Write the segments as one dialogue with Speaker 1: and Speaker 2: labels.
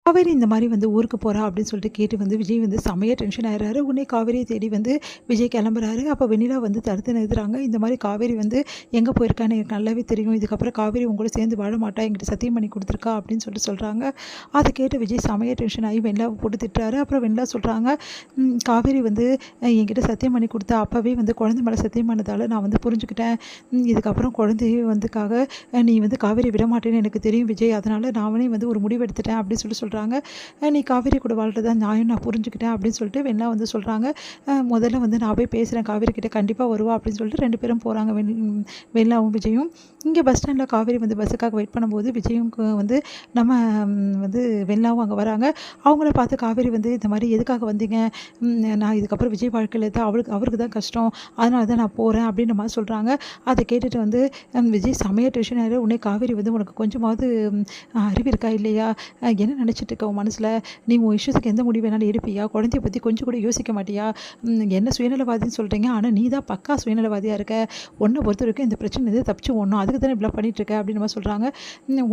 Speaker 1: காவேரி இந்த மாதிரி வந்து ஊருக்கு போகிறா அப்படின்னு சொல்லிட்டு கேட்டு வந்து விஜய் வந்து செமையாக டென்ஷன் ஆகிறாரு. உடனே காவேரியை தேடி வந்து விஜய் கிளம்புறாரு. அப்போ வெண்ணிலா வந்து தடுத்து நிறுத்துறாங்க. இந்த மாதிரி காவேரி வந்து எங்கே போயிருக்கான்னு எனக்கு நல்லாவே தெரியும். இதுக்கப்புறம் காவேரி உங்களோட சேர்ந்து வாழ மாட்டா, என்கிட்ட சத்தியம் பண்ணி கொடுத்துருக்கா அப்படின்னு சொல்லிட்டு சொல்கிறாங்க. அதை கேட்டு விஜய் செமையாக டென்ஷன் ஆகி வெண்ணிலாவை போட்டு திட்டுறாரு. அப்புறம் வெண்ணிலா சொல்கிறாங்க, காவேரி வந்து என்கிட்ட சத்தியம் பண்ணி கொடுத்தா, அப்போவே வந்து குழந்தை மேலே சத்தியம் பண்ணதால் நான் வந்து புரிஞ்சுக்கிட்டேன். இதுக்கப்புறம் குழந்தைய வந்துக்காக நீ வந்து காவேரி விட மாட்டேன்னு எனக்கு தெரியும் விஜய், அதனால் நானே வந்து ஒரு முடிவு எடுத்துட்டேன் அப்படின்னு சொல்கிறாங்க. நீ காவேரி கூட வாழ்றதா நியாயம் நான் புரிஞ்சுக்கிட்டேன் அப்படின்னு சொல்லிட்டு வெண்ணிலா வந்து சொல்கிறாங்க. முதல்ல வந்து நான் போய் பேசுகிறேன், காவேரி கிட்ட கண்டிப்பாக வருவா அப்படின்னு சொல்லிட்டு 2 பேரும் போகிறாங்க. வெண்ணிலாவும் விஜயும். இங்கே பஸ் ஸ்டாண்டில் காவேரி வந்து பஸ்ஸுக்காக வெயிட் பண்ணும்போது விஜயும் வந்து நம்ம வந்து வெண்ணிலாவும் அங்கே வராங்க. அவங்கள பார்த்து காவேரி வந்து இந்த மாதிரி எதுக்காக வந்தீங்க, நான் இதுக்கப்புறம் விஜய் வாழ்க்கையில் தான் அவருக்கு தான் கஷ்டம், அதனால தான் நான் போகிறேன் அப்படின்ற மாதிரி சொல்கிறாங்க. அதை கேட்டுட்டு வந்து விஜய் செமையாக டென்ஷன் ஆகிடு. உடனே காவேரி வந்து உனக்கு கொஞ்சமாவது அறிவு இருக்கா இல்லையா, என்ன நினச்சிட்டு இருக்க உன் மனசில், நீ உன் இஷ்யூஸுக்கு எந்த முடிவு வேணாலும் எடுப்பியா, குழந்தைய பற்றி கொஞ்சம் கூட யோசிக்க மாட்டியா, என்ன சுயநலவாதின்னு சொல்கிறீங்க, ஆனால் நீ தான் பக்கா சுயநலவாதியாக இருக்க, உன்னை பொறுத்த வரைக்கும் இந்த பிரச்சனை வந்து தப்பிச்சு ஓடணும், அதுக்கு தானே இப்படிலாம் பண்ணிட்டு இருக்க அப்படின்னு மாதிரி சொல்கிறாங்க.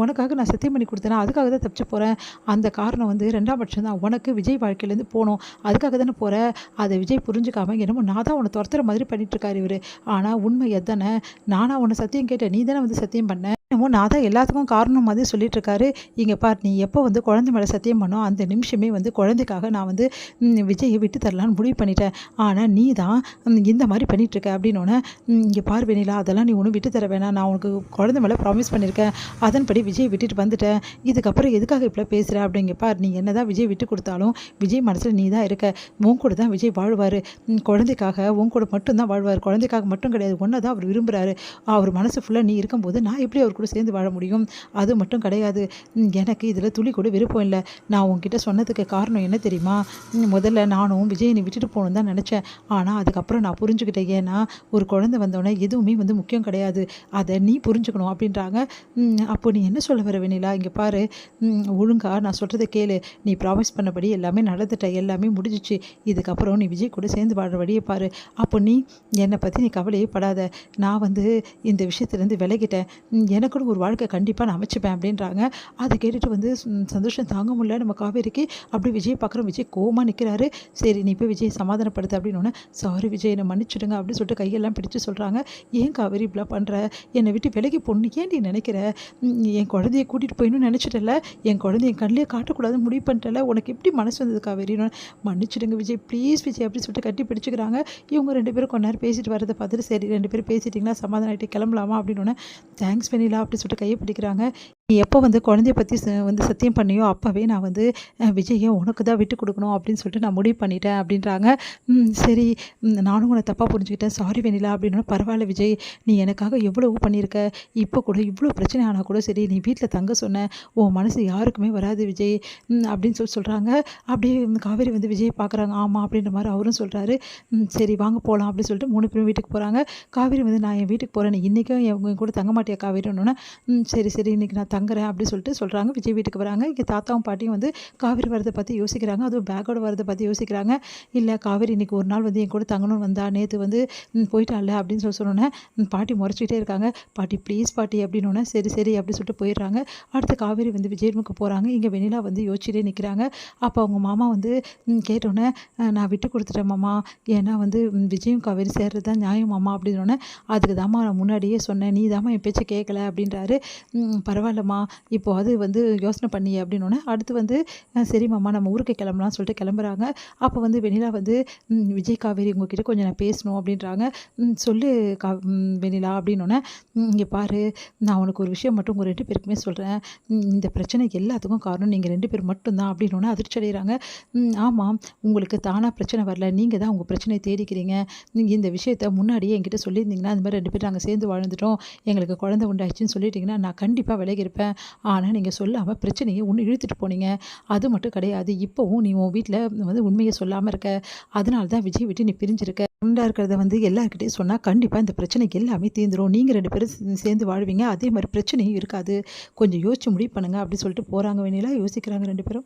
Speaker 1: உனக்காக நான் சத்தியம் பண்ணி கொடுத்தேன்னா அதுக்காக தான் தப்பிச்சு போகிறேன், அந்த காரணம் வந்து 2ஆம் பட்சம் தான், உனக்கு விஜய் வாழ்க்கையிலேருந்து போகணும் அதுக்காக தானே போகிற, அதை விஜய் புரிஞ்சுக்காம என்னமோ நான் தான் உன்னை துரத்துற மாதிரி பண்ணிட்டு இருக்காரு இவர், ஆனால் உண்மை எதானே, நானாக உன்னை சத்தியம் கேட்டேன், நீ தானே வந்து சத்தியம் பண்ண, என்னமோ நான் தான் எல்லாத்துக்கும் காரணம் மாதிரி சொல்லிட்டு இருக்காரு. இங்கே பார், நீ எப்போ வந்து குழந்தை மேலே சத்தியம் பண்ணோம் அந்த நிமிஷமே வந்து குழந்தைக்காக நான் வந்து விஜயை விட்டு தரலான்னு முடிவு பண்ணிட்டேன், ஆனால் நீ தான் இந்த மாதிரி பண்ணிகிட்ருக்க அப்படின்னோடனே, இங்கே பார் வெண்ணிலா, அதெல்லாம் நீ ஒன்றும் விட்டு தர வேணாம், நான் உனக்கு குழந்தை மேலே ப்ராமிஸ் பண்ணியிருக்கேன், அதன்படி விஜய் விட்டுட்டு வந்துட்டேன், இதுக்கப்புறம் எதுக்காக இப்படி பேசுகிற அப்படிங்க பார், நீ என்ன தான் விஜய் விட்டு கொடுத்தாலும் விஜய் மனசில் நீ தான் இருக்க, உன் கூட தான் விஜய் வாழ்வார், குழந்தைக்காக உன் கூட மட்டும்தான் வாழ்வார், குழந்தைக்காக மட்டும் கிடையாது, ஒன்றை தான் அவர் விரும்புகிறாரு, அவர் மனசு ஃபுல்லாக நீ இருக்கும்போது நான் எப்படி அவர் கூட சேர்ந்து வாழ முடியும், அது மட்டும் கிடையாது, எனக்கு இதில் துளி கூட விருப்பம் இல்லை, நான் உங்ககிட்ட சொன்னதுக்கு காரணம் என்ன தெரியுமா, முதல்ல நானும் விஜய் நீ விட்டுட்டு போகணுன்னு தான் நினச்சேன், ஆனால் அதுக்கப்புறம் நான் புரிஞ்சுக்கிட்டேன், ஏன்னா ஒரு குழந்தை வந்தோடனே எதுவுமே வந்து முக்கியம் கிடையாது, அதை நீ புரிஞ்சுக்கணும் அப்படின்றாங்க. அப்போ நீ என்ன சொல்ல வர வெண்ணிலா, இங்கே பாரு, ஒழுங்கா நான் சொல்கிறத கேளு, நீ ப்ராமிஸ் பண்ணபடி எல்லாமே நடந்துட்ட, எல்லாமே முடிஞ்சிச்சு, இதுக்கப்புறம் நீ விஜய் கூட சேர்ந்து வாழ்கிற வழியை பாரு, அப்போ நீ என்னை பற்றி நீ கவலையே படாத, நான் வந்து இந்த விஷயத்துலேருந்து விலகிட்டேன், எனக்குன்னு ஒரு வாழ்க்கை கண்டிப்பாக நான் அமைச்சுப்பேன் அப்படின்றாங்க. அதை கேட்டுட்டு வந்து சந்தோஷம் தாங்க முடியல நம்ம காவேரிக்கு. அப்படி விஜய் பார்க்குறோம், விஜய் கோவமாக நிற்கிறாரு. சரி நீ போய் விஜய் சமாதானப்படுத்து அப்படின்னோடனே, சாரி விஜய் என்னை மன்னிச்சிடுங்க அப்படின்னு சொல்லிட்டு கையெல்லாம் பிடிச்சு சொல்கிறாங்க. ஏன் காவேரி இப்படிலாம் பண்ணுற, என்னை விட்டு விலகி பொண்ணு ஏன் நீ நினைக்கிற, என் குழந்தைய கூட்டிகிட்டு போயிடணும்னு நினச்சிட்டல, என் குழந்தைய என் கண்ணிலே காட்டக்கூடாதுன்னு முடிவு பண்ணிட்டல, உனக்கு எப்படி மனசு வந்தது காவேரின்னு, மன்னிச்சிடுங்க விஜய் ப்ளீஸ் விஜய் அப்படின்னு சொல்லிட்டு கட்டி பிடிச்சிக்கிறாங்க. இவங்க 2 பேரும் கொஞ்ச நேரம் பேசிட்டு வரதை பார்த்துட்டு, சரி 2 பேரும் பேசிட்டிங்களா, சமாதானம் ஆகிட்டு கிளம்பலாமா அப்படின்னோடனே, தேங்க்ஸ் வெண்ணிலா அப்படி சொல்லிட்டு கையை பிடிக்கிறாங்க. நீ எப்போ வந்து குழந்தைய பற்றி வந்து சத்தியம் பண்ணியோ அப்போவே நான் வந்து விஜயை உனக்கு தான் விட்டு கொடுக்கணும் அப்படின்னு சொல்லிட்டு நான் முடிவு பண்ணிட்டேன் அப்படின்றாங்க. சரி நானும் உன்னை தப்பாக புரிஞ்சுக்கிட்டேன், சாரி வெண்ணிலா அப்படின்னா, பரவாயில்ல விஜய், நீ எனக்காக எவ்வளவு பண்ணியிருக்க, இப்போ கூட இவ்வளோ பிரச்சனை ஆனால் கூட சரி நீ வீட்டில் தங்க சொன்ன, உன் மனசு யாருக்குமே வராது விஜய் அப்படின்னு சொல்கிறாங்க. அப்படியே காவேரி வந்து விஜய் பார்க்குறாங்க. ஆமாம் அப்படின்ற மாதிரி அவரும் சொல்கிறாரு. சரி வாங்க போகலாம் அப்படின்னு சொல்லிட்டு 3 பேரும் வீட்டுக்கு போகிறாங்க. காவேரி வந்து நான் என் வீட்டுக்கு போகிறேன், நீ இன்றைக்கும் என் கூட தங்க மாட்டியா காவேரின்னொன்னே, சரி சரி இன்றைக்கி நான் தங்குறேன் அப்படின்னு சொல்லிட்டு சொல்கிறாங்க. விஜய் வீட்டுக்கு வராங்க. இங்கே தாத்தாவும் பாட்டியும் வந்து காவேரி வரதை பற்றி யோசிக்கிறாங்க. அதுவும் பேக்கோட வரதை பற்றி யோசிக்கிறாங்க. இல்லை காவேரி இன்றைக்கி ஒரு நாள் வந்து என் கூட தங்கணும்னு வந்தா, நேற்று வந்து போயிட்டால அப்படின்னு சொன்னோன்னே பாட்டி முறைச்சிக்கிட்டே இருக்காங்க. பாட்டி ப்ளீஸ் பாட்டி அப்படின்னோடனே, சரி சரி அப்படின்னு சொல்லிட்டு போயிடுறாங்க. அடுத்து காவேரி வந்து விஜய் ரூமுக்கு போகிறாங்க. இங்கே வெண்ணிலா வந்து யோசிச்சுட்டே நிற்கிறாங்க. அப்போ அவங்க மாமா வந்து கேட்டோன்னே, நான் விட்டு கொடுத்துட்டேன் மாமா, ஏன்னா வந்து விஜயும் காவேரி சேர்றது தான் நியாயம் மாமா அப்படின்னோடனே, அதுக்கு தாம்மா நான் முன்னாடியே சொன்னேன், நீ தாம்மா என் பேச்சை கேட்கல அப்படின்றாரு. பரவாயில்லம்மா இப்போ அது வந்து யோசனை பண்ணி அப்படின்னோடனே, அடுத்து வந்து சரி மாமா நம்ம ஊருக்கு கிளம்பலாம்னு சொல்லிட்டு கிளம்புறாங்க. அப்போ வந்து வெண்ணிலா வந்து விஜய் காவேரி உங்ககிட்ட கொஞ்சம் நான் பேசணும் அப்படின்றாங்க. சொல்லு வெண்ணிலா அப்படின்னோடனே, இங்கே பாரு நான் உனக்கு ஒரு விஷயம் மட்டும் உங்கள் 2 பேருக்குமே சொல்கிறேன், இந்த பிரச்சனை எல்லாத்துக்கும் காரணம் நீங்கள் 2 பேர் மட்டும்தான் அப்படின்னோடனே அதிர்ச்சி அடைகிறாங்க. ஆமாம் உங்களுக்கு தானாக பிரச்சனை வரல, நீங்கள் தான் உங்கள் பிரச்சனையை தேடிக்கிறீங்க, நீங்கள் இந்த விஷயத்த முன்னாடியே என்கிட்ட சொல்லியிருந்தீங்கன்னா, இந்த மாதிரி 2 பேர் நாங்கள் சேர்ந்து வாழ்ந்துட்டோம், எங்களுக்கு குழந்தை உண்டாயிடுச்சுன்னு சொல்லிட்டிங்கன்னா நான் கண்டிப்பாக விலகிருப்பேன், ஆனால் நீங்கள் சொல்லாமல் பிரச்சனையை ஒன்று இழுத்துட்டு போனீங்க, அது மட்டும் கிடையாது, இப்போவும் நீ உன் வீட்டில் வந்து உண்மையை சொல்லாமல் இருக்க, அதனால தான் விஜய் விட்டு நீ பிரிஞ்சிருக்க, உண்டா இருக்கிறத வந்து எல்லாருக்கிட்டையும் சொன்னால் கண்டிப்பாக இந்த பிரச்சனை எல்லாமே தீர்ந்துடும், நீங்கள் 2 பேரும் சேர்ந்து வாழ்வீங்க, அதே மாதிரி பிரச்சனையும் இருக்காது, கொஞ்சம் யோசிச்சு முடிவு பண்ணுங்கள் அப்படின்னு சொல்லிட்டு போகிறாங்க. வெண்ணிலா யோசிக்கிறாங்க 2 பேரும்.